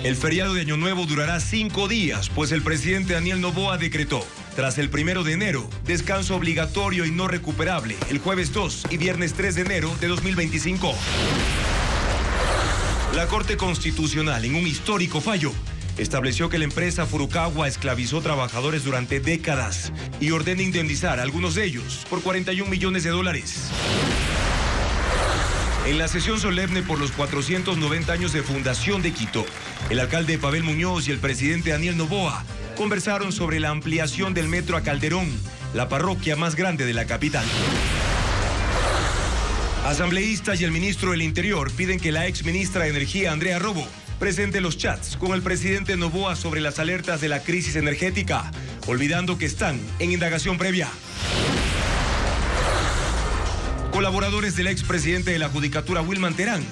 El feriado de Año Nuevo durará 5 días, pues el presidente Daniel Noboa decretó, tras el 1 de enero, descanso obligatorio y no recuperable, el jueves 2 y viernes 3 de enero de 2025. La Corte Constitucional, en un histórico fallo, estableció que la empresa Furukawa esclavizó trabajadores durante décadas y ordena indemnizar a algunos de ellos por $41 millones. En la sesión solemne por los 490 años de fundación de Quito, el alcalde Pavel Muñoz y el presidente Daniel Noboa conversaron sobre la ampliación del metro a Calderón, la parroquia más grande de la capital. Asambleístas y el ministro del Interior piden que la exministra de Energía, Andrea Robo, presente los chats con el presidente Noboa sobre las alertas de la crisis energética, olvidando que están en indagación previa. Colaboradores del expresidente de la Judicatura, Wilman Terán,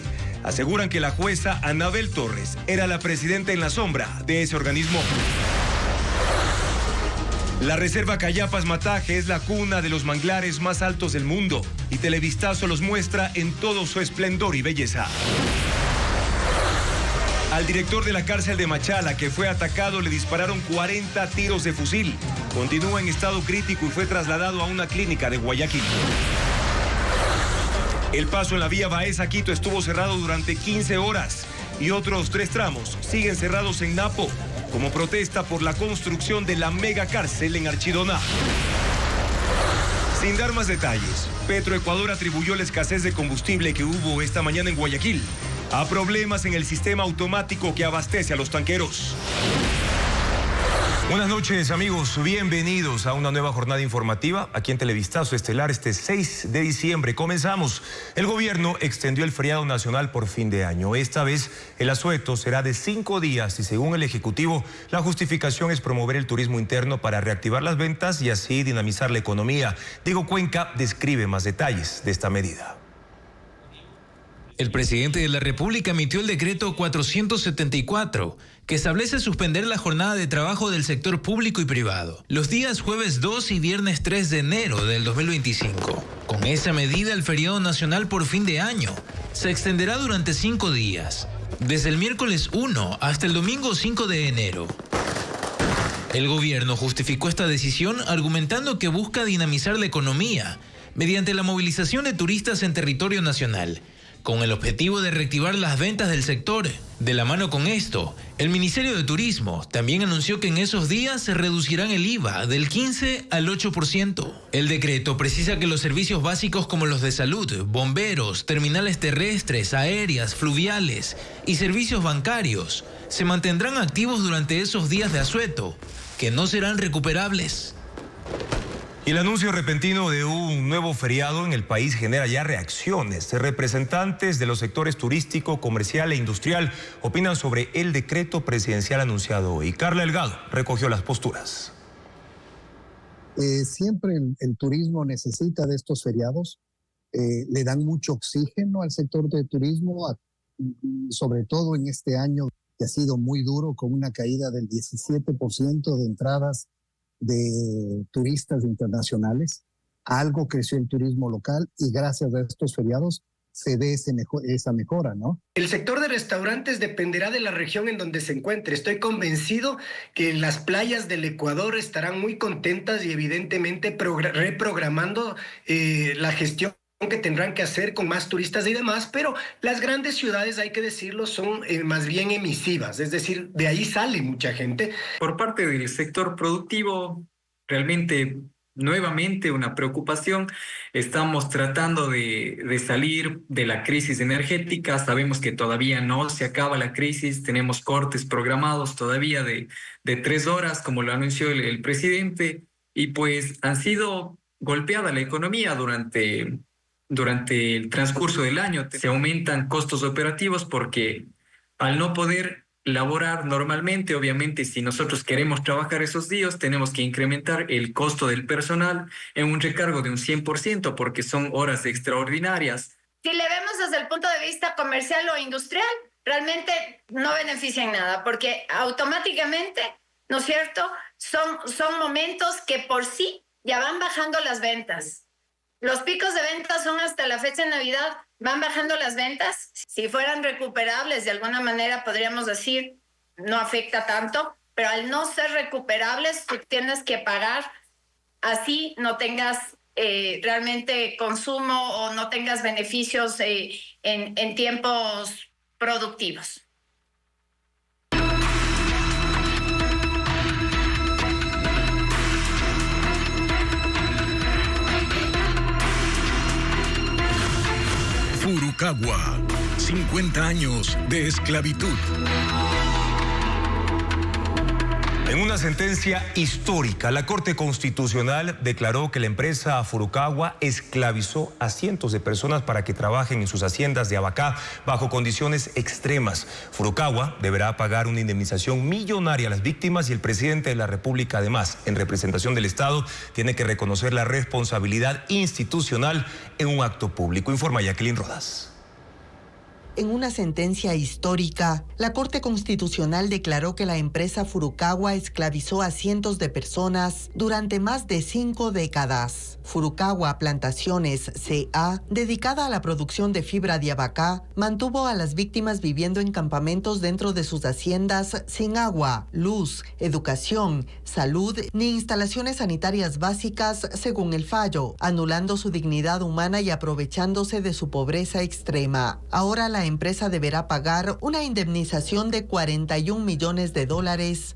aseguran que la jueza Anabel Torres era la presidenta en la sombra de ese organismo. La reserva Cayapas-Mataje es la cuna de los manglares más altos del mundo y Televistazo los muestra en todo su esplendor y belleza. Al director de la cárcel de Machala, que fue atacado, le dispararon 40 tiros de fusil. Continúa en estado crítico y fue trasladado a una clínica de Guayaquil. El paso en la vía Baeza-Quito estuvo cerrado durante 15 horas y otros 3 tramos siguen cerrados en Napo como protesta por la construcción de la mega cárcel en Archidona. Sin dar más detalles, Petroecuador atribuyó la escasez de combustible que hubo esta mañana en Guayaquil a problemas en el sistema automático que abastece a los tanqueros. Buenas noches, amigos. Bienvenidos a una nueva jornada informativa aquí en Televistazo Estelar este 6 de diciembre. Comenzamos. El gobierno extendió el feriado nacional por fin de año. Esta vez el asueto será de 5 días y según el Ejecutivo, la justificación es promover el turismo interno para reactivar las ventas y así dinamizar la economía. Diego Cuenca describe más detalles de esta medida. El presidente de la República emitió el decreto 474, que establece suspender la jornada de trabajo del sector público y privado los días jueves 2 y viernes 3 de enero del 2025. Con esa medida, el feriado nacional por fin de año se extenderá durante 5 días, desde el miércoles 1 hasta el domingo 5 de enero. El gobierno justificó esta decisión argumentando que busca dinamizar la economía mediante la movilización de turistas en territorio nacional, con el objetivo de reactivar las ventas del sector. De la mano con esto, el Ministerio de Turismo también anunció que en esos días se reducirán el IVA del 15 al 8%. El decreto precisa que los servicios básicos como los de salud, bomberos, terminales terrestres, aéreas, fluviales y servicios bancarios se mantendrán activos durante esos días de asueto, que no serán recuperables. Y el anuncio repentino de un nuevo feriado en el país genera ya reacciones. Representantes de los sectores turístico, comercial e industrial opinan sobre el decreto presidencial anunciado hoy. Carla Delgado recogió las posturas. Siempre el turismo necesita de estos feriados. Le dan mucho oxígeno al sector de turismo, sobre todo en este año que ha sido muy duro, con una caída del 17% de entradas de turistas internacionales. Algo creció el turismo local y gracias a estos feriados se ve esa mejora, ¿no? El sector de restaurantes dependerá de la región en donde se encuentre. Estoy convencido que las playas del Ecuador estarán muy contentas y evidentemente reprogramando la gestión que tendrán que hacer con más turistas y demás, pero las grandes ciudades, hay que decirlo, son más bien emisivas, es decir, de ahí sale mucha gente. Por parte del sector productivo, realmente nuevamente una preocupación. Estamos tratando de salir de la crisis energética. Sabemos que todavía no se acaba la crisis. Tenemos cortes programados todavía de 3 horas, como lo anunció el presidente, y pues han sido golpeada la economía durante el transcurso del año. Se aumentan costos operativos porque al no poder laborar normalmente, obviamente si nosotros queremos trabajar esos días, tenemos que incrementar el costo del personal en un recargo de un 100% porque son horas extraordinarias. Si le vemos desde el punto de vista comercial o industrial, realmente no beneficia en nada porque automáticamente, ¿no es cierto?, son momentos que por sí ya van bajando las ventas. Los picos de ventas son hasta la fecha de Navidad, van bajando las ventas. Si fueran recuperables de alguna manera, podríamos decir, no afecta tanto, pero al no ser recuperables, tú tienes que pagar, así no tengas realmente consumo o no tengas beneficios en tiempos productivos. Furukawa, 50 años de esclavitud. En una sentencia histórica, la Corte Constitucional declaró que la empresa Furukawa esclavizó a cientos de personas para que trabajen en sus haciendas de Abacá bajo condiciones extremas. Furukawa deberá pagar una indemnización millonaria a las víctimas y el presidente de la República, además, en representación del Estado, tiene que reconocer la responsabilidad institucional en un acto público. Informa Jacqueline Rodas. En una sentencia histórica, la Corte Constitucional declaró que la empresa Furukawa esclavizó a cientos de personas durante más de 5 décadas. Furukawa Plantaciones C.A., dedicada a la producción de fibra de abacá, mantuvo a las víctimas viviendo en campamentos dentro de sus haciendas sin agua, luz, educación, salud ni instalaciones sanitarias básicas, según el fallo, anulando su dignidad humana y aprovechándose de su pobreza extrema. Ahora la empresa deberá pagar una indemnización de $41 millones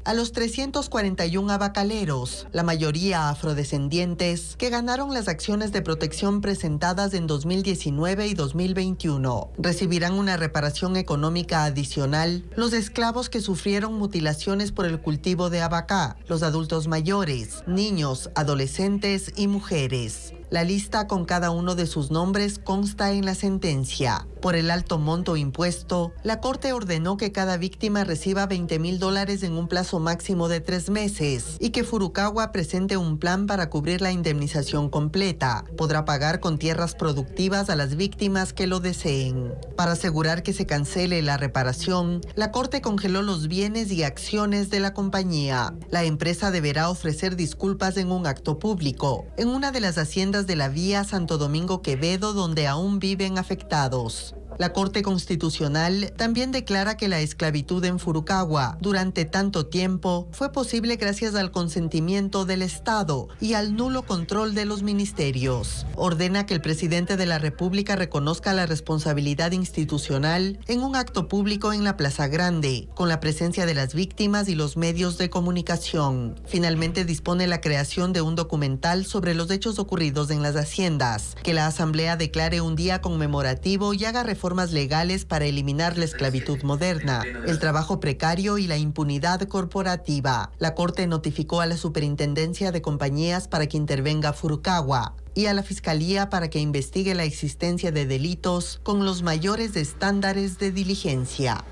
a los 341 abacaleros, la mayoría afrodescendientes, que ganaron las acciones de protección presentadas en 2019 y 2021. Recibirán una reparación económica adicional los esclavos que sufrieron mutilaciones por el cultivo de abacá, los adultos mayores, niños, adolescentes y mujeres. La lista con cada uno de sus nombres consta en la sentencia. Por el alto monto impuesto, la Corte ordenó que cada víctima reciba $20,000 en un plazo máximo de 3 meses y que Furukawa presente un plan para cubrir la indemnización completa. Podrá pagar con tierras productivas a las víctimas que lo deseen. Para asegurar que se cancele la reparación, la Corte congeló los bienes y acciones de la compañía. La empresa deberá ofrecer disculpas en un acto público, en una de las haciendas de la vía Santo Domingo-Quevedo, donde aún viven afectados. La Corte Constitucional también declara que la esclavitud en Furukawa durante tanto tiempo fue posible gracias al consentimiento del Estado y al nulo control de los ministerios. Ordena que el presidente de la República reconozca la responsabilidad institucional en un acto público en la Plaza Grande, con la presencia de las víctimas y los medios de comunicación. Finalmente dispone la creación de un documental sobre los hechos ocurridos en las haciendas, que la Asamblea declare un día conmemorativo y haga reformas legales para eliminar la esclavitud moderna, el trabajo precario y la impunidad corporativa. La Corte notificó a la Superintendencia de Compañías para que intervenga Furukawa y a la Fiscalía para que investigue la existencia de delitos con los mayores estándares de diligencia.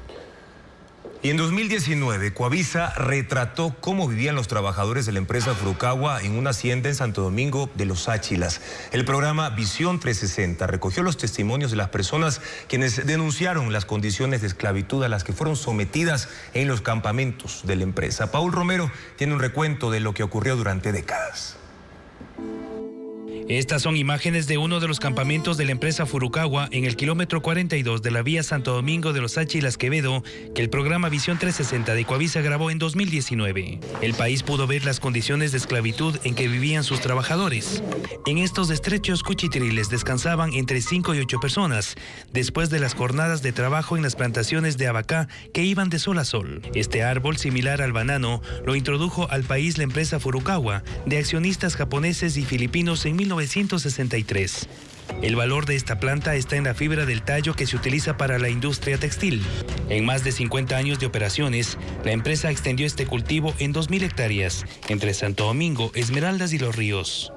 Y en 2019, Coavisa retrató cómo vivían los trabajadores de la empresa Furukawa en una hacienda en Santo Domingo de los Áchilas. El programa Visión 360 recogió los testimonios de las personas quienes denunciaron las condiciones de esclavitud a las que fueron sometidas en los campamentos de la empresa. Paul Romero tiene un recuento de lo que ocurrió durante décadas. Estas son imágenes de uno de los campamentos de la empresa Furukawa en el kilómetro 42 de la vía Santo Domingo de los Áchilas Quevedo, que el programa Visión 360 de Coavisa grabó en 2019. El país pudo ver las condiciones de esclavitud en que vivían sus trabajadores. En estos estrechos cuchitriles descansaban entre 5 y 8 personas, después de las jornadas de trabajo en las plantaciones de abacá que iban de sol a sol. Este árbol, similar al banano, lo introdujo al país la empresa Furukawa, de accionistas japoneses y filipinos en 1963. El valor de esta planta está en la fibra del tallo que se utiliza para la industria textil. En más de 50 años de operaciones, la empresa extendió este cultivo en 2.000 hectáreas, entre Santo Domingo, Esmeraldas y Los Ríos.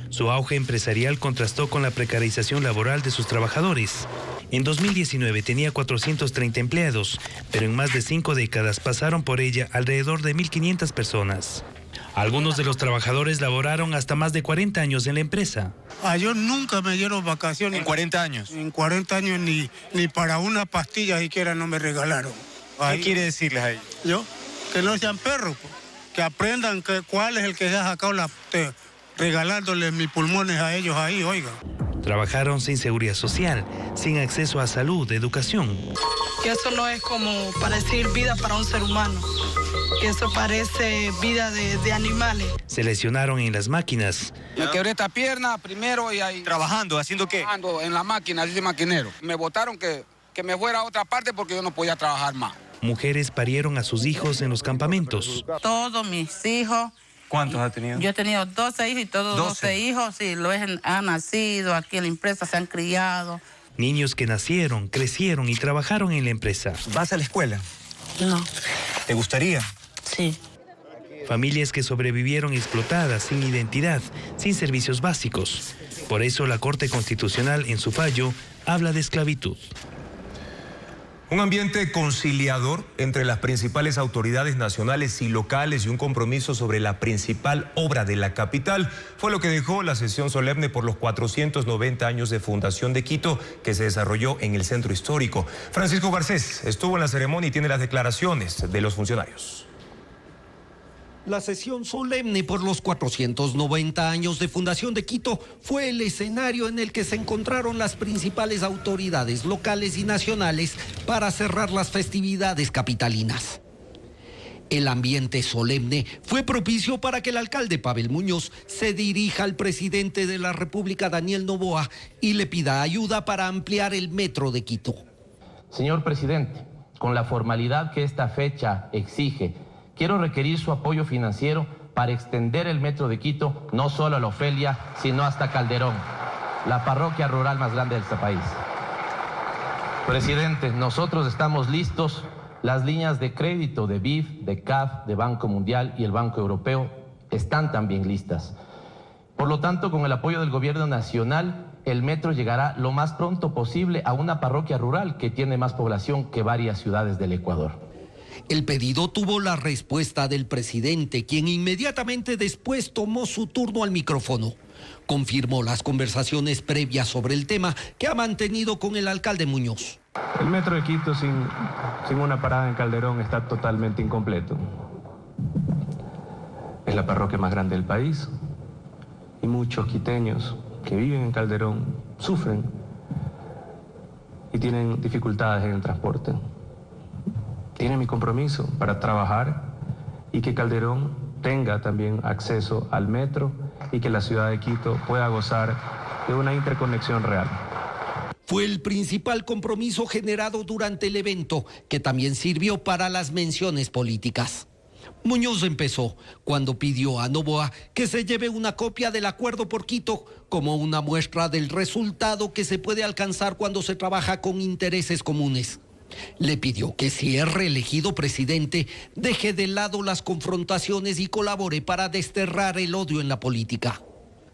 Su auge empresarial contrastó con la precarización laboral de sus trabajadores. En 2019 tenía 430 empleados, pero en más de 5 décadas pasaron por ella alrededor de 1.500 personas. Algunos de los trabajadores laboraron hasta más de 40 años en la empresa. A ellos nunca me dieron vacaciones. ¿En 40 años? En 40 años ni para una pastilla siquiera no me regalaron. ¿Qué quiere decirles a ellos? Yo, que no sean perros, que aprendan cuál es el que se ha sacado regalándoles mis pulmones a ellos ahí, oiga. Trabajaron sin seguridad social, sin acceso a salud, educación. Que eso no es como para decir vida para un ser humano, que eso parece vida de animales. Se lesionaron en las máquinas. Me quebré esta pierna primero y ahí... ¿Trabajando? ¿Haciendo qué? Trabajando en la máquina, yo soy maquinero. Me botaron que me fuera a otra parte porque yo no podía trabajar más. Mujeres parieron a sus hijos en los campamentos. Todos mis hijos. ¿Cuántos ha tenido? Yo he tenido 12 hijos y todos 12 hijos, sí, han nacido aquí en la empresa, se han criado. Niños que nacieron, crecieron y trabajaron en la empresa. ¿Vas a la escuela? No. ¿Te gustaría? Sí. Familias que sobrevivieron explotadas, sin identidad, sin servicios básicos. Por eso la Corte Constitucional en su fallo habla de esclavitud. Un ambiente conciliador entre las principales autoridades nacionales y locales y un compromiso sobre la principal obra de la capital fue lo que dejó la sesión solemne por los 490 años de fundación de Quito que se desarrolló en el centro histórico. Francisco Garcés estuvo en la ceremonia y tiene las declaraciones de los funcionarios. La sesión solemne por los 490 años de fundación de Quito fue el escenario en el que se encontraron las principales autoridades locales y nacionales para cerrar las festividades capitalinas. El ambiente solemne fue propicio para que el alcalde Pavel Muñoz se dirija al presidente de la República, Daniel Noboa, y le pida ayuda para ampliar el metro de Quito. Señor presidente, con la formalidad que esta fecha exige, quiero requerir su apoyo financiero para extender el metro de Quito no solo a la Ofelia, sino hasta Calderón, la parroquia rural más grande de este país. Presidente, nosotros estamos listos. Las líneas de crédito de BIF, de CAF, de Banco Mundial y el Banco Europeo están también listas. Por lo tanto, con el apoyo del gobierno nacional, el metro llegará lo más pronto posible a una parroquia rural que tiene más población que varias ciudades del Ecuador. El pedido tuvo la respuesta del presidente, quien inmediatamente después tomó su turno al micrófono. Confirmó las conversaciones previas sobre el tema que ha mantenido con el alcalde Muñoz. El metro de Quito sin una parada en Calderón está totalmente incompleto. Es la parroquia más grande del país y muchos quiteños que viven en Calderón sufren y tienen dificultades en el transporte. Tiene mi compromiso para trabajar y que Calderón tenga también acceso al metro y que la ciudad de Quito pueda gozar de una interconexión real. Fue el principal compromiso generado durante el evento, que también sirvió para las menciones políticas. Muñoz empezó cuando pidió a Noboa que se lleve una copia del acuerdo por Quito como una muestra del resultado que se puede alcanzar cuando se trabaja con intereses comunes. Le pidió que si es reelegido presidente, deje de lado las confrontaciones y colabore para desterrar el odio en la política.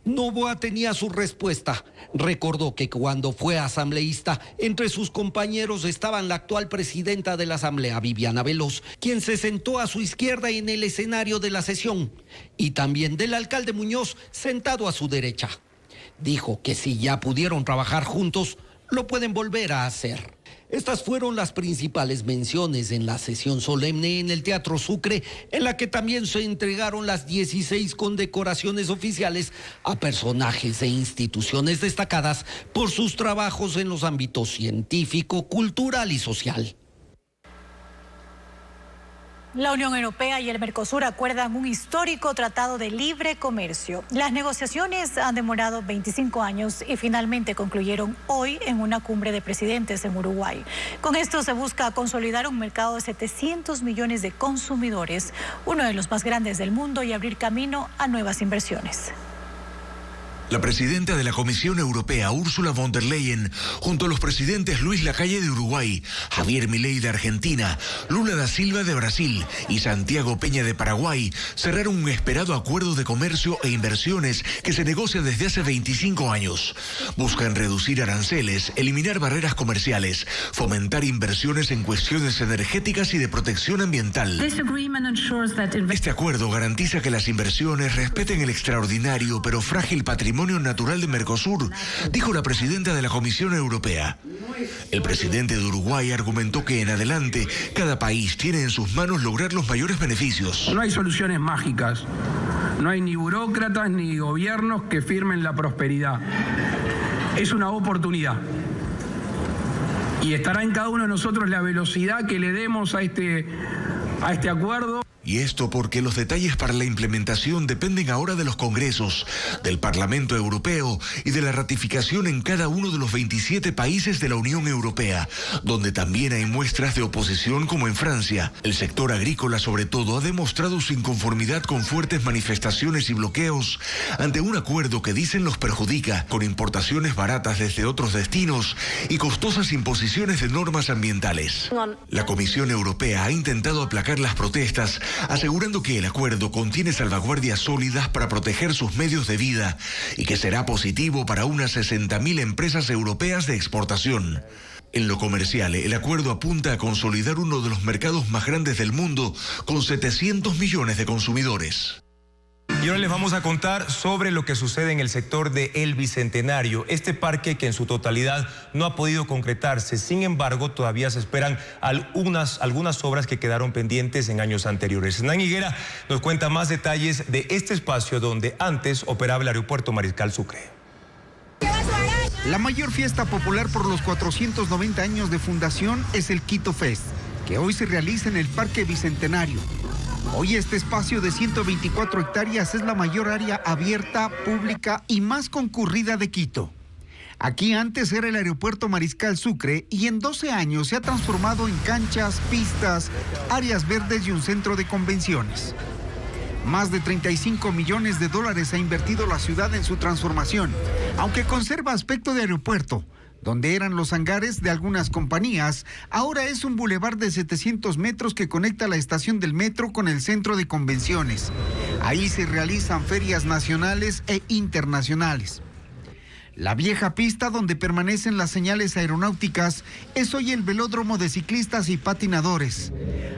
Noboa tenía su respuesta. Recordó que cuando fue asambleísta, entre sus compañeros estaban la actual presidenta de la Asamblea, Viviana Veloz, quien se sentó a su izquierda en el escenario de la sesión, y también del alcalde Muñoz, sentado a su derecha. Dijo que si ya pudieron trabajar juntos, lo pueden volver a hacer. Estas fueron las principales menciones en la sesión solemne en el Teatro Sucre, en la que también se entregaron las 16 condecoraciones oficiales a personajes e instituciones destacadas por sus trabajos en los ámbitos científico, cultural y social. La Unión Europea y el Mercosur acuerdan un histórico tratado de libre comercio. Las negociaciones han demorado 25 años y finalmente concluyeron hoy en una cumbre de presidentes en Uruguay. Con esto se busca consolidar un mercado de 700 millones de consumidores, uno de los más grandes del mundo, y abrir camino a nuevas inversiones. La presidenta de la Comisión Europea, Ursula von der Leyen, junto a los presidentes Luis Lacalle de Uruguay, Javier Milei de Argentina, Lula da Silva de Brasil y Santiago Peña de Paraguay, cerraron un esperado acuerdo de comercio e inversiones que se negocia desde hace 25 años. Buscan reducir aranceles, eliminar barreras comerciales, fomentar inversiones en cuestiones energéticas y de protección ambiental. Este acuerdo garantiza que las inversiones respeten el extraordinario pero frágil patrimonio natural de Mercosur, dijo la presidenta de la Comisión Europea. El presidente de Uruguay argumentó que en adelante cada país tiene en sus manos lograr los mayores beneficios. No hay soluciones mágicas, no hay ni burócratas ni gobiernos que firmen la prosperidad. es una oportunidad. Y estará en cada uno de nosotros la velocidad que le demos a este acuerdo. Y esto porque los detalles para la implementación dependen ahora de los congresos, del Parlamento Europeo y de la ratificación en cada uno de los 27 países de la Unión Europea, donde también hay muestras de oposición como en Francia. El sector agrícola, sobre todo, ha demostrado su inconformidad con fuertes manifestaciones y bloqueos ante un acuerdo que dicen los perjudica, con importaciones baratas desde otros destinos y costosas imposiciones de normas ambientales. La Comisión Europea ha intentado aplacar las protestas, asegurando que el acuerdo contiene salvaguardias sólidas para proteger sus medios de vida y que será positivo para unas 60.000 empresas europeas de exportación. En lo comercial, el acuerdo apunta a consolidar uno de los mercados más grandes del mundo con 700 millones de consumidores. Y ahora les vamos a contar sobre lo que sucede en el sector de El Bicentenario, este parque que en su totalidad no ha podido concretarse. Sin embargo, todavía se esperan algunas obras que quedaron pendientes en años anteriores. Hernán Higuera nos cuenta más detalles de este espacio donde antes operaba el aeropuerto Mariscal Sucre. La mayor fiesta popular por los 490 años de fundación es el Quito Fest, que hoy se realiza en el Parque Bicentenario. Hoy este espacio de 124 hectáreas es la mayor área abierta, pública y más concurrida de Quito. Aquí antes era el aeropuerto Mariscal Sucre y en 12 años se ha transformado en canchas, pistas, áreas verdes y un centro de convenciones. Más de 35 millones de dólares ha invertido la ciudad en su transformación, aunque conserva aspecto de aeropuerto. Donde eran los hangares de algunas compañías, ahora es un bulevar de 700 metros que conecta la estación del metro con el centro de convenciones. Ahí se realizan ferias nacionales e internacionales. La vieja pista donde permanecen las señales aeronáuticas es hoy el velódromo de ciclistas y patinadores.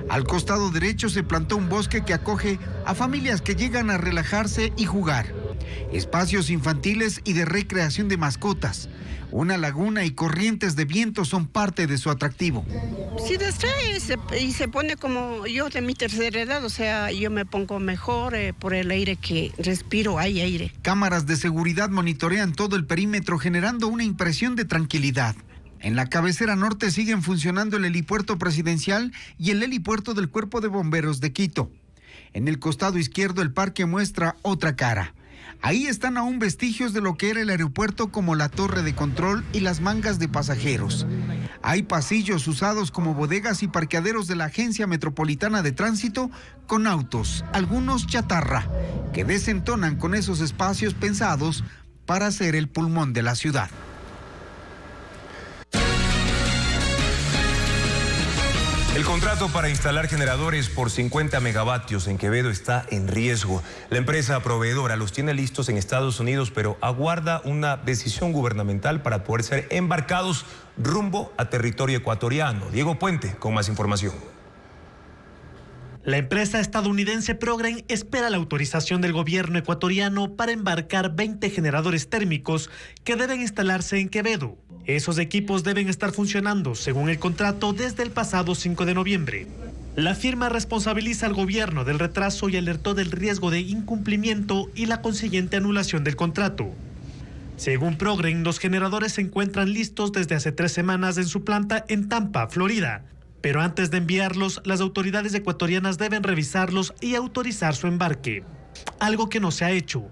Al costado derecho se plantó un bosque que acoge a familias que llegan a relajarse y jugar. Espacios infantiles y de recreación de mascotas. Una laguna y corrientes de viento son parte de su atractivo. Si distrae y se pone como yo de mi tercera edad, o sea, yo me pongo mejor por el aire que respiro, hay aire. Cámaras de seguridad monitorean todo el perímetro generando una impresión de tranquilidad. En la cabecera norte siguen funcionando el helipuerto presidencial y el helipuerto del Cuerpo de Bomberos de Quito. En el costado izquierdo el parque muestra otra cara. Ahí están aún vestigios de lo que era el aeropuerto como la torre de control y las mangas de pasajeros. Hay pasillos usados como bodegas y parqueaderos de la Agencia Metropolitana de Tránsito con autos, algunos chatarra, que desentonan con esos espacios pensados para ser el pulmón de la ciudad. El contrato para instalar generadores por 50 megavatios en Quevedo está en riesgo. La empresa proveedora los tiene listos en Estados Unidos, pero aguarda una decisión gubernamental para poder ser embarcados rumbo a territorio ecuatoriano. Diego Puente con más información. La empresa estadounidense Progren espera la autorización del gobierno ecuatoriano para embarcar 20 generadores térmicos que deben instalarse en Quevedo. Esos equipos deben estar funcionando, según el contrato, desde el pasado 5 de noviembre. La firma responsabiliza al gobierno del retraso y alertó del riesgo de incumplimiento y la consiguiente anulación del contrato. Según Progren, los generadores se encuentran listos desde hace 3 semanas en su planta en Tampa, Florida. Pero antes de enviarlos, las autoridades ecuatorianas deben revisarlos y autorizar su embarque, algo que no se ha hecho.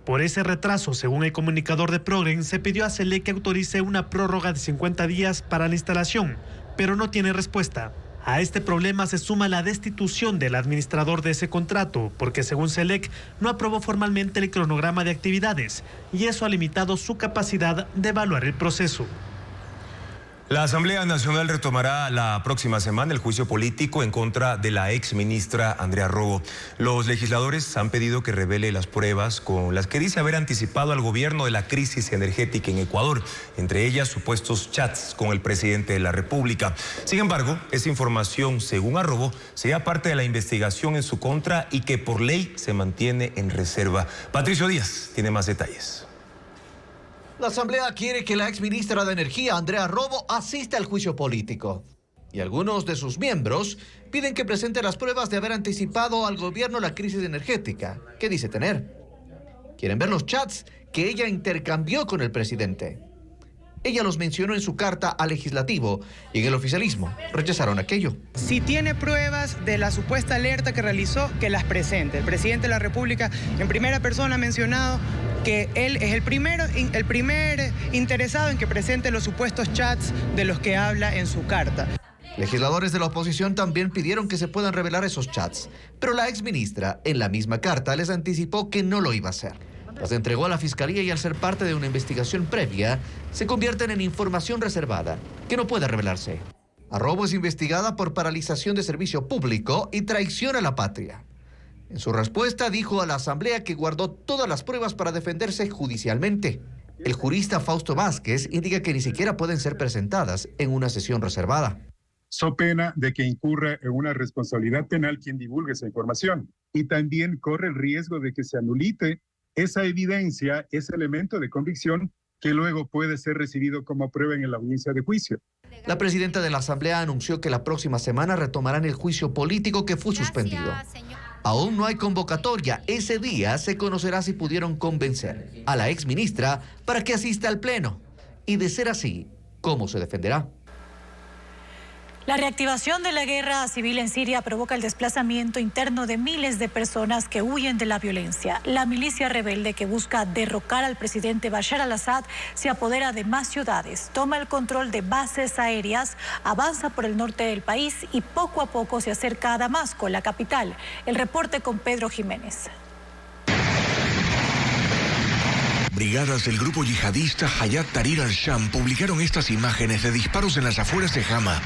Por ese retraso, según el comunicador de Progren, se pidió a CELEC que autorice una prórroga de 50 días para la instalación, pero no tiene respuesta. A este problema se suma la destitución del administrador de ese contrato, porque según CELEC no aprobó formalmente el cronograma de actividades, y eso ha limitado su capacidad de evaluar el proceso. La Asamblea Nacional retomará la próxima semana el juicio político en contra de la exministra Andrea Robo. Los legisladores han pedido que revele las pruebas con las que dice haber anticipado al gobierno de la crisis energética en Ecuador, entre ellas supuestos chats con el presidente de la República. Sin embargo, esa información, según Robo, sería parte de la investigación en su contra y que por ley se mantiene en reserva. Patricio Díaz tiene más detalles. La Asamblea quiere que la exministra de Energía, Andrea Robo, asista al juicio político. Y algunos de sus miembros piden que presente las pruebas de haber anticipado al gobierno la crisis energética que dice tener. Quieren ver los chats que ella intercambió con el presidente. Ella los mencionó en su carta al legislativo y en el oficialismo rechazaron aquello. Si tiene pruebas de la supuesta alerta que realizó, que las presente. El presidente de la República en primera persona ha mencionado que él es el primer interesado en que presente los supuestos chats de los que habla en su carta. Legisladores de la oposición también pidieron que se puedan revelar esos chats, pero la exministra en la misma carta les anticipó que no lo iba a hacer. Las entregó a la Fiscalía y al ser parte de una investigación previa, se convierten en información reservada, que no puede revelarse. Arrobo es investigada por paralización de servicio público y traición a la patria. En su respuesta dijo a la Asamblea que guardó todas las pruebas para defenderse judicialmente. El jurista Fausto Vázquez indica que ni siquiera pueden ser presentadas en una sesión reservada. So pena de que incurra en una responsabilidad penal quien divulgue esa información. Y también corre el riesgo de que se anulite esa evidencia, ese elemento de convicción que luego puede ser recibido como prueba en la audiencia de juicio. La presidenta de la Asamblea anunció que la próxima semana retomarán el juicio político que fue suspendido. Aún no hay convocatoria. Ese día se conocerá si pudieron convencer a la exministra para que asista al Pleno. Y de ser así, ¿cómo se defenderá? La reactivación de la guerra civil en Siria provoca el desplazamiento interno de miles de personas que huyen de la violencia. La milicia rebelde que busca derrocar al presidente Bashar al-Assad se apodera de más ciudades, toma el control de bases aéreas, avanza por el norte del país y poco a poco se acerca a Damasco, la capital. El reporte con Pedro Jiménez. Brigadas del grupo yihadista Hayat Tahrir al-Sham publicaron estas imágenes de disparos en las afueras de Hama.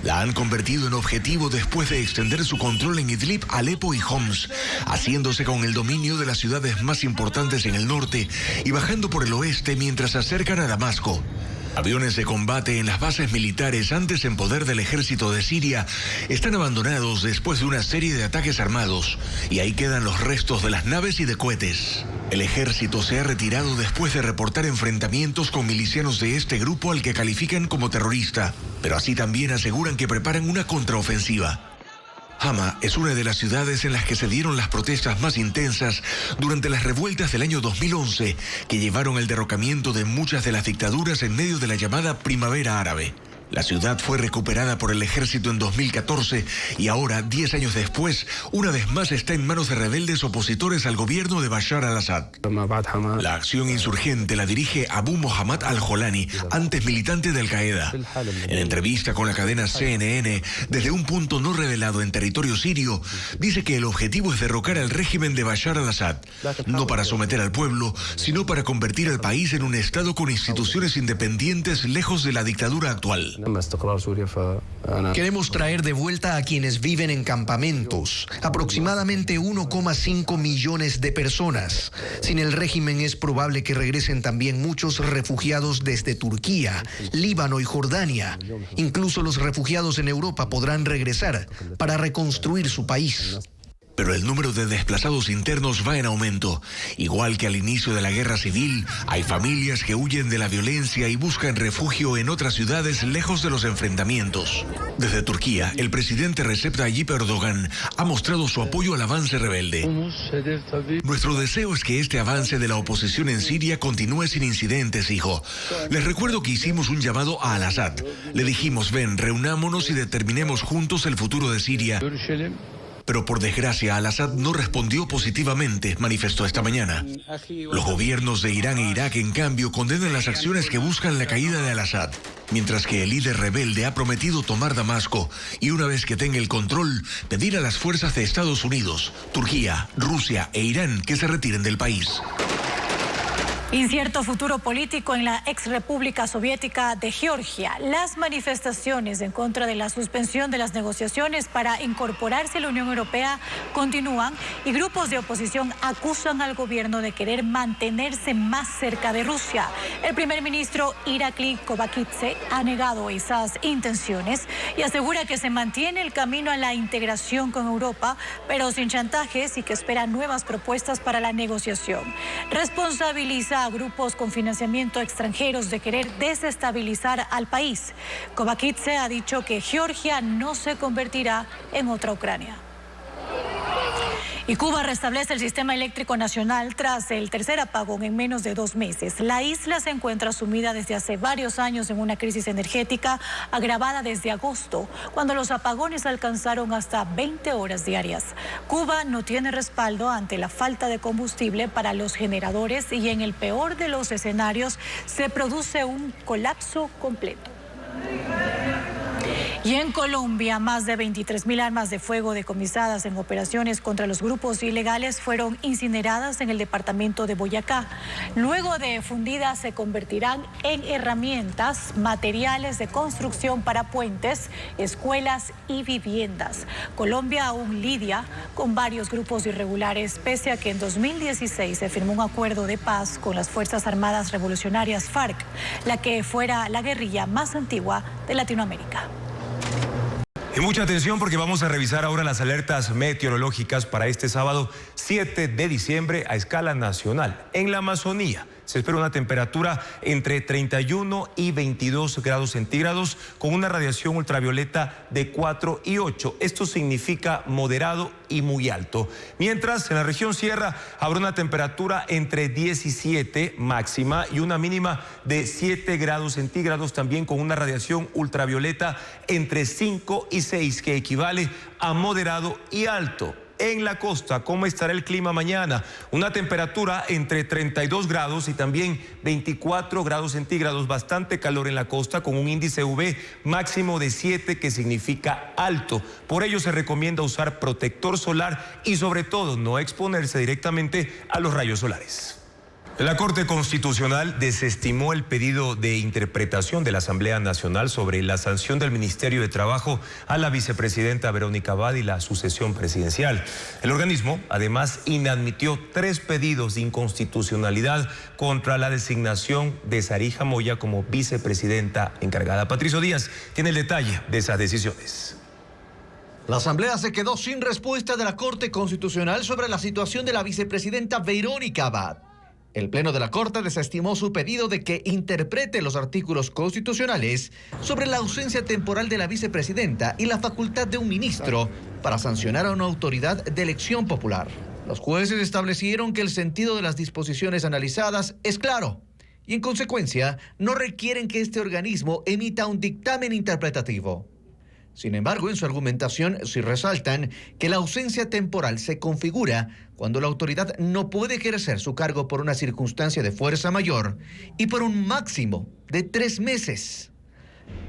La han convertido en objetivo después de extender su control en Idlib, Alepo y Homs, haciéndose con el dominio de las ciudades más importantes en el norte y bajando por el oeste mientras se acercan a Damasco. Aviones de combate en las bases militares antes en poder del ejército de Siria están abandonados después de una serie de ataques armados y ahí quedan los restos de las naves y de cohetes. El ejército se ha retirado después de reportar enfrentamientos con milicianos de este grupo al que califican como terrorista, pero así también aseguran que preparan una contraofensiva. Hama es una de las ciudades en las que se dieron las protestas más intensas durante las revueltas del año 2011, que llevaron al derrocamiento de muchas de las dictaduras en medio de la llamada Primavera Árabe. La ciudad fue recuperada por el ejército en 2014 y ahora, 10 años después, una vez más está en manos de rebeldes opositores al gobierno de Bashar al-Assad. La acción insurgente la dirige Abu Mohammad al-Jolani, antes militante de Al-Qaeda. En entrevista con la cadena CNN, desde un punto no revelado en territorio sirio, dice que el objetivo es derrocar al régimen de Bashar al-Assad, no para someter al pueblo, sino para convertir al país en un estado con instituciones independientes lejos de la dictadura actual. Queremos traer de vuelta a quienes viven en campamentos, aproximadamente 1,5 millones de personas. Sin el régimen es probable que regresen también muchos refugiados desde Turquía, Líbano y Jordania. Incluso los refugiados en Europa podrán regresar para reconstruir su país. Pero el número de desplazados internos va en aumento. Igual que al inicio de la guerra civil, hay familias que huyen de la violencia y buscan refugio en otras ciudades lejos de los enfrentamientos. Desde Turquía, el presidente Recep Tayyip Erdogan ha mostrado su apoyo al avance rebelde. Nuestro deseo es que este avance de la oposición en Siria continúe sin incidentes, dijo. Les recuerdo que hicimos un llamado a Al-Assad. Le dijimos, ven, reunámonos y determinemos juntos el futuro de Siria. Pero por desgracia, Al-Assad no respondió positivamente, manifestó esta mañana. Los gobiernos de Irán e Irak, en cambio, condenan las acciones que buscan la caída de Al-Assad, mientras que el líder rebelde ha prometido tomar Damasco y una vez que tenga el control, pedir a las fuerzas de Estados Unidos, Turquía, Rusia e Irán que se retiren del país. Incierto futuro político en la ex República Soviética de Georgia. Las manifestaciones en contra de la suspensión de las negociaciones para incorporarse a la Unión Europea continúan y grupos de oposición acusan al gobierno de querer mantenerse más cerca de Rusia. El primer ministro Irakli Kovakidze ha negado esas intenciones y asegura que se mantiene el camino a la integración con Europa, pero sin chantajes y que espera nuevas propuestas para la negociación. Responsabiliza a grupos con financiamiento extranjeros de querer desestabilizar al país. Kovakidze ha dicho que Georgia no se convertirá en otra Ucrania. Y Cuba restablece el sistema eléctrico nacional tras el tercer apagón en menos de 2 meses. La isla se encuentra sumida desde hace varios años en una crisis energética agravada desde agosto, cuando los apagones alcanzaron hasta 20 horas diarias. Cuba no tiene respaldo ante la falta de combustible para los generadores y en el peor de los escenarios se produce un colapso completo. Y en Colombia, más de 23.000 armas de fuego decomisadas en operaciones contra los grupos ilegales fueron incineradas en el departamento de Boyacá. Luego de fundidas se convertirán en herramientas, materiales de construcción para puentes, escuelas y viviendas. Colombia aún lidia con varios grupos irregulares, pese a que en 2016 se firmó un acuerdo de paz con las Fuerzas Armadas Revolucionarias FARC, la que fuera la guerrilla más antigua de Latinoamérica. Y mucha atención porque vamos a revisar ahora las alertas meteorológicas para este sábado 7 de diciembre a escala nacional. En la Amazonía se espera una temperatura entre 31 y 22 grados centígrados con una radiación ultravioleta de 4 y 8. Esto significa moderado y muy alto. Mientras en la región sierra habrá una temperatura entre 17 máxima y una mínima de 7 grados centígrados, también con una radiación ultravioleta entre 5 y 6, que equivale a moderado y alto. En la costa, ¿cómo estará el clima mañana? Una temperatura entre 32 grados y también 24 grados centígrados, bastante calor en la costa con un índice UV máximo de 7, que significa alto. Por ello se recomienda usar protector solar y sobre todo no exponerse directamente a los rayos solares. La Corte Constitucional desestimó el pedido de interpretación de la Asamblea Nacional sobre la sanción del Ministerio de Trabajo a la vicepresidenta Verónica Abad y la sucesión presidencial. El organismo además inadmitió 3 pedidos de inconstitucionalidad contra la designación de Sarija Moya como vicepresidenta encargada. Patricio Díaz tiene el detalle de esas decisiones. La Asamblea se quedó sin respuesta de la Corte Constitucional sobre la situación de la vicepresidenta Verónica Abad. El Pleno de la Corte desestimó su pedido de que interprete los artículos constitucionales sobre la ausencia temporal de la vicepresidenta y la facultad de un ministro para sancionar a una autoridad de elección popular. Los jueces establecieron que el sentido de las disposiciones analizadas es claro y, en consecuencia, no requieren que este organismo emita un dictamen interpretativo. Sin embargo, en su argumentación sí resaltan que la ausencia temporal se configura cuando la autoridad no puede ejercer su cargo por una circunstancia de fuerza mayor y por un máximo de 3 meses.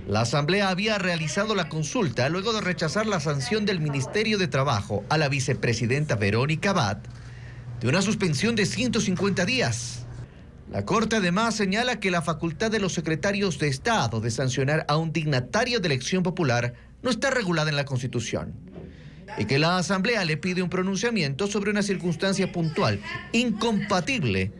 La Asamblea había realizado la consulta luego de rechazar la sanción del Ministerio de Trabajo a la vicepresidenta Verónica Abad de una suspensión de 150 días. La Corte además señala que la facultad de los secretarios de Estado de sancionar a un dignatario de elección popular no está regulada en la Constitución y que la Asamblea le pide un pronunciamiento sobre una circunstancia puntual incompatible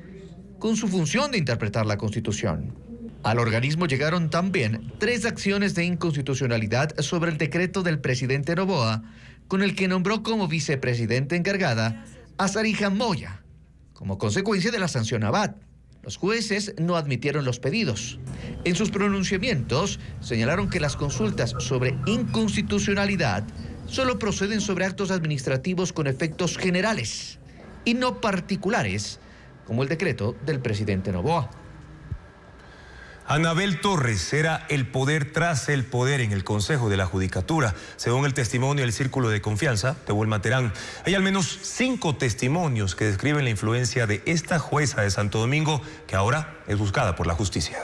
con su función de interpretar la Constitución. Al organismo llegaron también 3 acciones de inconstitucionalidad sobre el decreto del presidente Noboa, con el que nombró como vicepresidenta encargada a Sarija Moya, como consecuencia de la sanción a Abad. Los jueces no admitieron los pedidos. En sus pronunciamientos señalaron que las consultas sobre inconstitucionalidad solo proceden sobre actos administrativos con efectos generales y no particulares, como el decreto del presidente Noboa. Anabel Torres era el poder tras el poder en el Consejo de la Judicatura, según el testimonio del Círculo de Confianza de Wilma Terán. Hay al menos 5 testimonios que describen la influencia de esta jueza de Santo Domingo, que ahora es buscada por la justicia.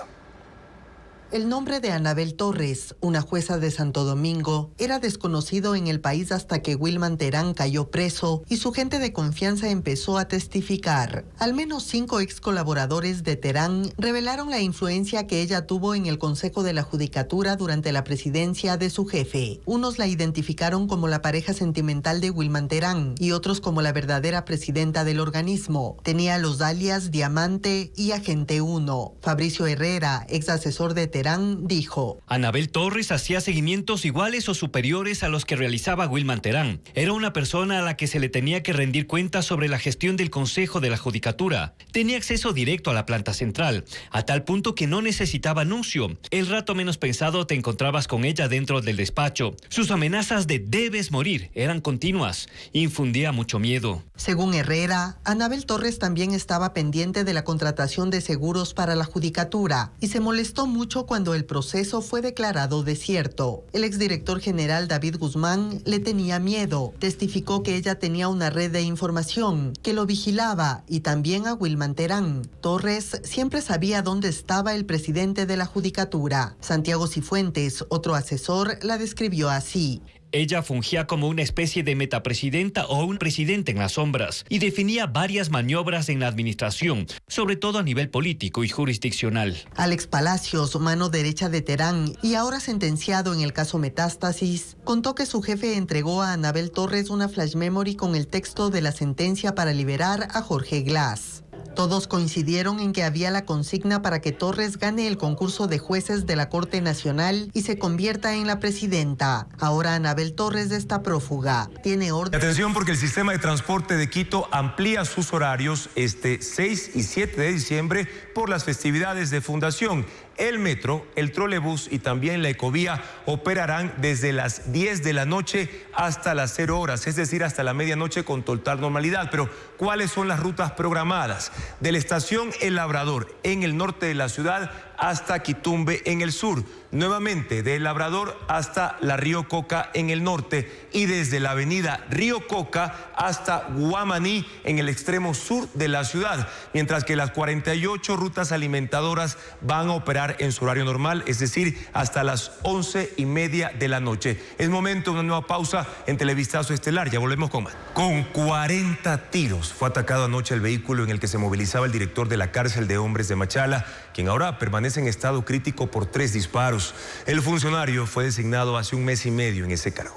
El nombre de Anabel Torres, una jueza de Santo Domingo, era desconocido en el país hasta que Wilman Terán cayó preso y su gente de confianza empezó a testificar. Al menos 5 ex colaboradores de Terán revelaron la influencia que ella tuvo en el Consejo de la Judicatura durante la presidencia de su jefe. Unos la identificaron como la pareja sentimental de Wilman Terán y otros como la verdadera presidenta del organismo. Tenía los alias Diamante y Agente 1. Fabricio Herrera, ex asesor de Terán, Terán dijo: Anabel Torres hacía seguimientos iguales o superiores a los que realizaba Wilman Terán. Era una persona a la que se le tenía que rendir cuentas sobre la gestión del Consejo de la Judicatura. Tenía acceso directo a la planta central, a tal punto que no necesitaba anuncio. El rato menos pensado te encontrabas con ella dentro del despacho. Sus amenazas de debes morir eran continuas. Infundía mucho miedo. Según Herrera, Anabel Torres también estaba pendiente de la contratación de seguros para la Judicatura y se molestó mucho cuando el proceso fue declarado desierto. El exdirector general David Guzmán le tenía miedo. Testificó que ella tenía una red de información que lo vigilaba, y también a Wilman Terán. Torres siempre sabía dónde estaba el presidente de la Judicatura. Santiago Cifuentes, otro asesor, la describió así: Ella fungía como una especie de metapresidenta o un presidente en las sombras y definía varias maniobras en la administración, sobre todo a nivel político y jurisdiccional. Alex Palacios, mano derecha de Terán y ahora sentenciado en el caso Metástasis, contó que su jefe entregó a Anabel Torres una flash memory con el texto de la sentencia para liberar a Jorge Glass. Todos coincidieron en que había la consigna para que Torres gane el concurso de jueces de la Corte Nacional y se convierta en la presidenta. Ahora Anabel Torres está prófuga. Tiene orden. Atención, porque el sistema de transporte de Quito amplía sus horarios este 6 y 7 de diciembre por las festividades de fundación. El metro, el trolebús y también la ecovía operarán desde las 10 de la noche hasta las 0 horas, es decir, hasta la medianoche con total normalidad. Pero, ¿cuáles son las rutas programadas? De la estación El Labrador en el norte de la ciudad hasta Quitumbe en el sur. Nuevamente, de El Labrador hasta la Río Coca en el norte y desde la avenida Río Coca hasta Guamaní en el extremo sur de la ciudad. Mientras que las 48 rutas alimentadoras van a operar en su horario normal, es decir, hasta las 11:30 de la noche. Es momento de una nueva pausa en Televistazo Estelar. Ya volvemos con más. Con 40 tiros fue atacado anoche el vehículo en el que se movilizaba el director de la cárcel de hombres de Machala, quien ahora permanece en estado crítico por 3 disparos. El funcionario fue designado hace un mes y medio en ese cargo.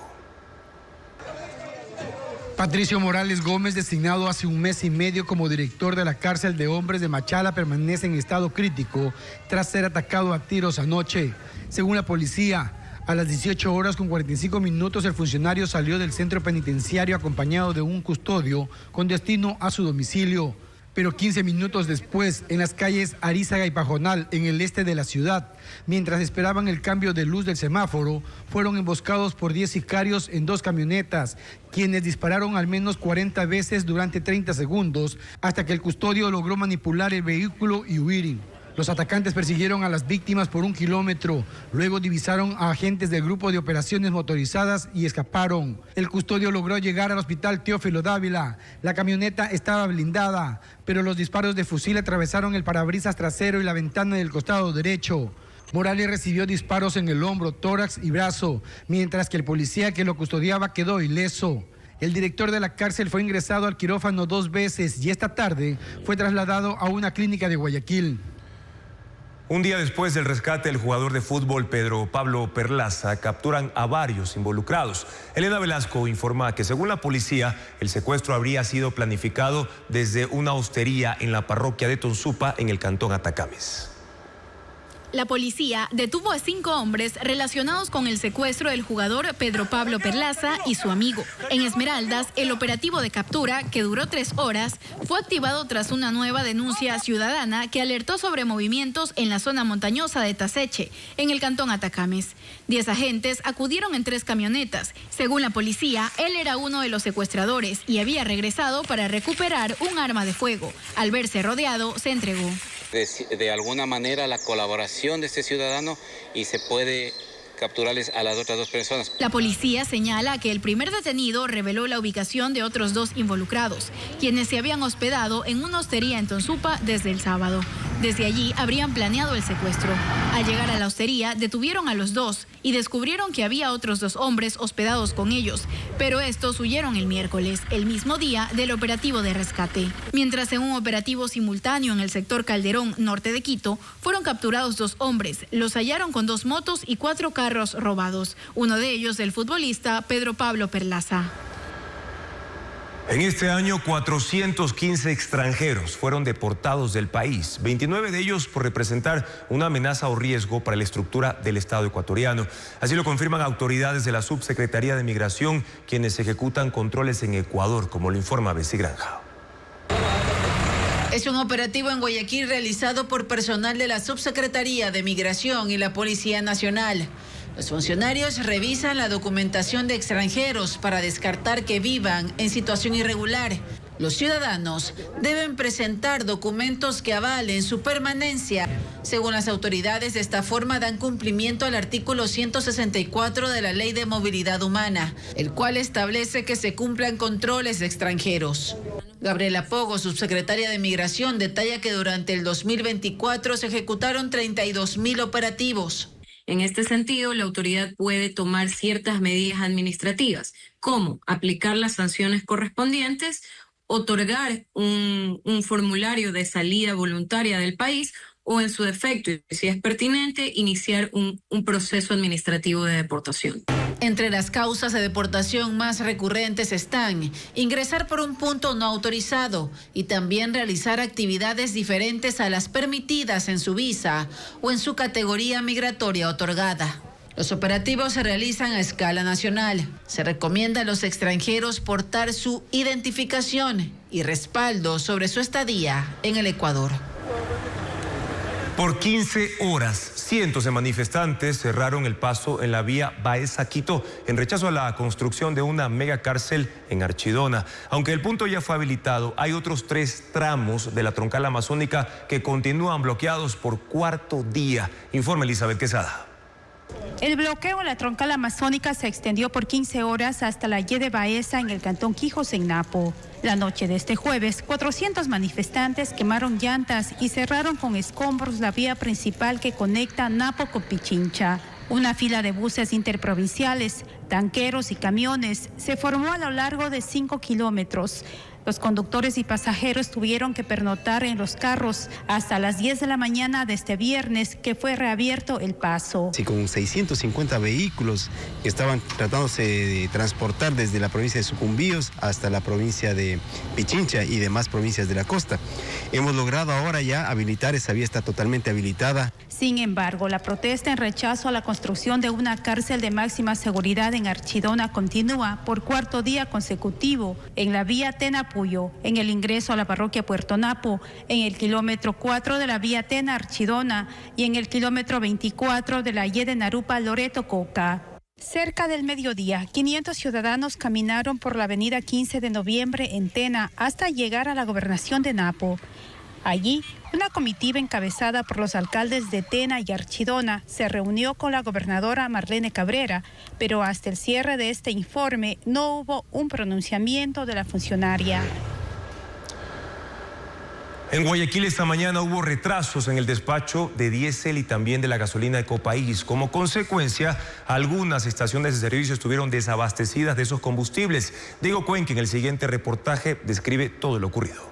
Patricio Morales Gómez, designado hace un mes y medio como director de la cárcel de hombres de Machala, permanece en estado crítico tras ser atacado a tiros anoche. Según la policía, a las 18 horas con 45 minutos el funcionario salió del centro penitenciario acompañado de un custodio con destino a su domicilio. Pero 15 minutos después, en las calles Arízaga y Pajonal, en el este de la ciudad, mientras esperaban el cambio de luz del semáforo, fueron emboscados por 10 sicarios en 2 camionetas, quienes dispararon al menos 40 veces durante 30 segundos, hasta que el custodio logró manipular el vehículo y huir. Los atacantes persiguieron a las víctimas por 1 kilómetro, luego divisaron a agentes del grupo de operaciones motorizadas y escaparon. El custodio logró llegar al hospital Teófilo Dávila. La camioneta estaba blindada, pero los disparos de fusil atravesaron el parabrisas trasero y la ventana del costado derecho. Morales recibió disparos en el hombro, tórax y brazo, mientras que el policía que lo custodiaba quedó ileso. El director de la cárcel fue ingresado al quirófano 2 veces y esta tarde fue trasladado a una clínica de Guayaquil. Un día después del rescate del jugador de fútbol Pedro Pablo Perlaza, capturan a varios involucrados. Elena Velasco informa que según la policía, el secuestro habría sido planificado desde una hostería en la parroquia de Tonsupa, en el cantón Atacames. La policía detuvo a 5 hombres relacionados con el secuestro del jugador Pedro Pablo Perlaza y su amigo. En Esmeraldas, el operativo de captura, que duró 3 horas, fue activado tras una nueva denuncia ciudadana que alertó sobre movimientos en la zona montañosa de Taseche, en el cantón Atacames. 10 agentes acudieron en 3 camionetas. Según la policía, él era uno de los secuestradores y había regresado para recuperar un arma de fuego. Al verse rodeado, se entregó. De alguna manera la colaboración de este ciudadano y se puede capturarles a las otras 2 personas. La policía señala que el primer detenido reveló la ubicación de otros 2 involucrados, quienes se habían hospedado en una hostería en Tonsupa desde el sábado. Desde allí habrían planeado el secuestro. Al llegar a la hostería, detuvieron a los 2 y descubrieron que había otros 2 hombres hospedados con ellos, pero estos huyeron el miércoles, el mismo día del operativo de rescate. Mientras en un operativo simultáneo en el sector Calderón, norte de Quito, fueron capturados 2 hombres. Los hallaron con 2 motos y 4 carros robados. Uno de ellos, el futbolista Pedro Pablo Perlaza. En este año, 415 extranjeros fueron deportados del país, 29 de ellos por representar una amenaza o riesgo para la estructura del Estado ecuatoriano. Así lo confirman autoridades de la Subsecretaría de Migración, quienes ejecutan controles en Ecuador, como lo informa Bessie Granja. Es un operativo en Guayaquil realizado por personal de la Subsecretaría de Migración y la Policía Nacional. Los funcionarios revisan la documentación de extranjeros para descartar que vivan en situación irregular. Los ciudadanos deben presentar documentos que avalen su permanencia. Según las autoridades, de esta forma dan cumplimiento al artículo 164 de la Ley de Movilidad Humana, el cual establece que se cumplan controles de extranjeros. Gabriela Pogo, subsecretaria de Migración, detalla que durante el 2024 se ejecutaron 32.000 operativos. En este sentido, la autoridad puede tomar ciertas medidas administrativas, como aplicar las sanciones correspondientes, otorgar un formulario de salida voluntaria del país o, en su defecto, y si es pertinente, iniciar un proceso administrativo de deportación. Entre las causas de deportación más recurrentes están ingresar por un punto no autorizado y también realizar actividades diferentes a las permitidas en su visa o en su categoría migratoria otorgada. Los operativos se realizan a escala nacional. Se recomienda a los extranjeros portar su identificación y respaldo sobre su estadía en el Ecuador. Por 15 horas, cientos de manifestantes cerraron el paso en la vía Baeza-Quito en rechazo a la construcción de una megacárcel en Archidona. Aunque el punto ya fue habilitado, hay otros 3 tramos de la troncal amazónica que continúan bloqueados por cuarto día. Informa Elizabeth Quesada. El bloqueo en la troncal amazónica se extendió por 15 horas hasta la Y de Baeza en el cantón Quijos, en Napo. La noche de este jueves, 400 manifestantes quemaron llantas y cerraron con escombros la vía principal que conecta Napo con Pichincha. Una fila de buses interprovinciales, tanqueros y camiones se formó a lo largo de 5 kilómetros. Los conductores y pasajeros tuvieron que pernoctar en los carros hasta las 10 de la mañana de este viernes, que fue reabierto el paso. Sí, con 650 vehículos que estaban tratándose de transportar desde la provincia de Sucumbíos hasta la provincia de Pichincha y demás provincias de la costa. Hemos logrado ahora ya habilitar, esa vía está totalmente habilitada. Sin embargo, la protesta en rechazo a la construcción de una cárcel de máxima seguridad en Archidona continúa por cuarto día consecutivo en la vía Tena-Puyo, en el ingreso a la parroquia Puerto Napo, en el kilómetro 4 de la vía Tena-Archidona y en el kilómetro 24 de la Y de Narupa-Loreto-Coca. Cerca del mediodía, 500 ciudadanos caminaron por la avenida 15 de noviembre en Tena hasta llegar a la gobernación de Napo. Allí, una comitiva encabezada por los alcaldes de Tena y Archidona se reunió con la gobernadora Marlene Cabrera, pero hasta el cierre de este informe no hubo un pronunciamiento de la funcionaria. En Guayaquil esta mañana hubo retrasos en el despacho de diésel y también de la gasolina Ecopaís. Como consecuencia, algunas estaciones de servicio estuvieron desabastecidas de esos combustibles. Diego Cuenca en el siguiente reportaje describe todo lo ocurrido.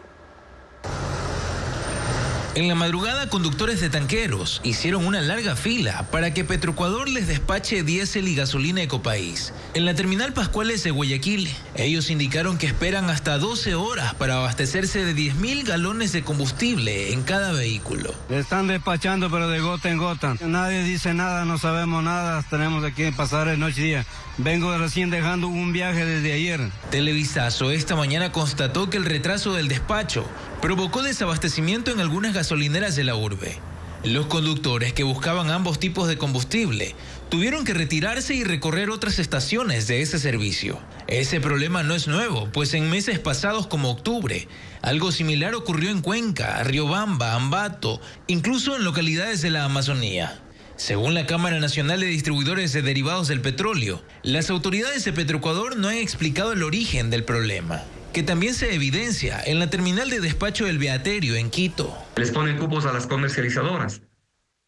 En la madrugada, conductores de tanqueros hicieron una larga fila para que Petroecuador les despache diésel y gasolina Ecopaís. En la terminal Pascuales de Guayaquil, ellos indicaron que esperan hasta 12 horas para abastecerse de 10.000 galones de combustible en cada vehículo. Están despachando, pero de gota en gota. Nadie dice nada, no sabemos nada, tenemos que pasar el noche y día. Vengo recién dejando un viaje desde ayer. Televisazo esta mañana constató que el retraso del despacho provocó desabastecimiento en algunas gasolineras de la urbe. Los conductores que buscaban ambos tipos de combustible tuvieron que retirarse y recorrer otras estaciones de ese servicio. Ese problema no es nuevo, pues en meses pasados como octubre, algo similar ocurrió en Cuenca, Riobamba, Ambato, incluso en localidades de la Amazonía. Según la Cámara Nacional de Distribuidores de Derivados del Petróleo, las autoridades de Petroecuador no han explicado el origen del problema, que también se evidencia en la terminal de despacho del Beaterio en Quito. Les ponen cupos a las comercializadoras.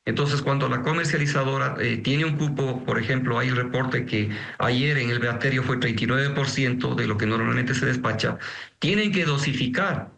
Entonces, cuando la comercializadora tiene un cupo, por ejemplo, hay el reporte que ayer en el Beaterio fue 39% de lo que normalmente se despacha, tienen que dosificar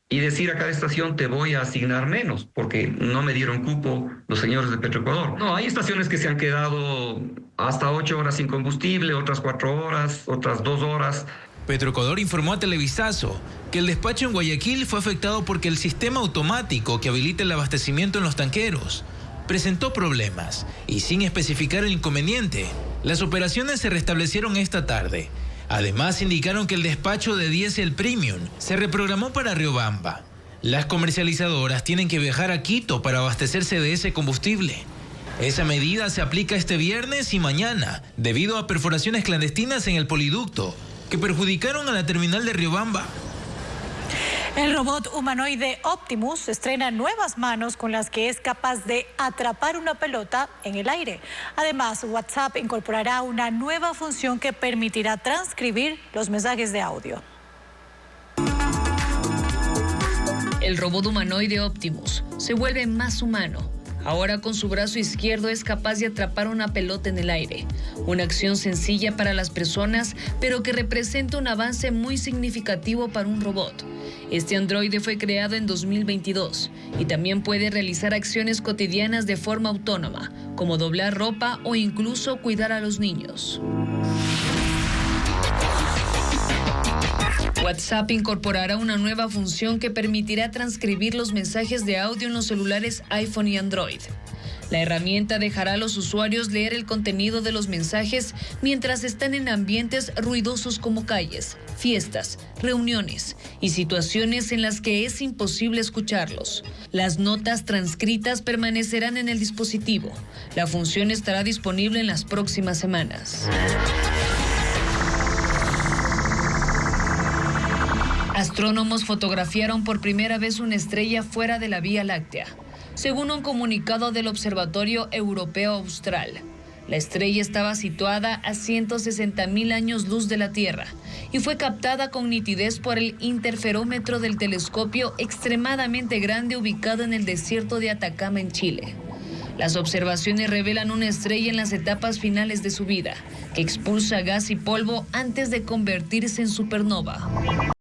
y decir a cada estación te voy a asignar menos, porque no me dieron cupo los señores de Petroecuador. No, hay estaciones que se han quedado hasta 8 horas sin combustible, otras 4 horas, otras 2 horas. Petroecuador informó a Televisazo que el despacho en Guayaquil fue afectado porque el sistema automático que habilita el abastecimiento en los tanqueros presentó problemas y sin especificar el inconveniente, las operaciones se restablecieron esta tarde. Además, indicaron que el despacho de diésel premium se reprogramó para Riobamba. Las comercializadoras tienen que viajar a Quito para abastecerse de ese combustible. Esa medida se aplica este viernes y mañana, debido a perforaciones clandestinas en el poliducto, que perjudicaron a la terminal de Riobamba. El robot humanoide Optimus estrena nuevas manos con las que es capaz de atrapar una pelota en el aire. Además, WhatsApp incorporará una nueva función que permitirá transcribir los mensajes de audio. El robot humanoide Optimus se vuelve más humano. Ahora con su brazo izquierdo es capaz de atrapar una pelota en el aire. Una acción sencilla para las personas, pero que representa un avance muy significativo para un robot. Este androide fue creado en 2022 y también puede realizar acciones cotidianas de forma autónoma, como doblar ropa o incluso cuidar a los niños. WhatsApp incorporará una nueva función que permitirá transcribir los mensajes de audio en los celulares iPhone y Android. La herramienta dejará a los usuarios leer el contenido de los mensajes mientras están en ambientes ruidosos como calles, fiestas, reuniones y situaciones en las que es imposible escucharlos. Las notas transcritas permanecerán en el dispositivo. La función estará disponible en las próximas semanas. Astrónomos fotografiaron por primera vez una estrella fuera de la Vía Láctea, según un comunicado del Observatorio Europeo Austral. La estrella estaba situada a 160.000 años luz de la Tierra y fue captada con nitidez por el interferómetro del telescopio extremadamente grande ubicado en el desierto de Atacama, en Chile. Las observaciones revelan una estrella en las etapas finales de su vida, que expulsa gas y polvo antes de convertirse en supernova.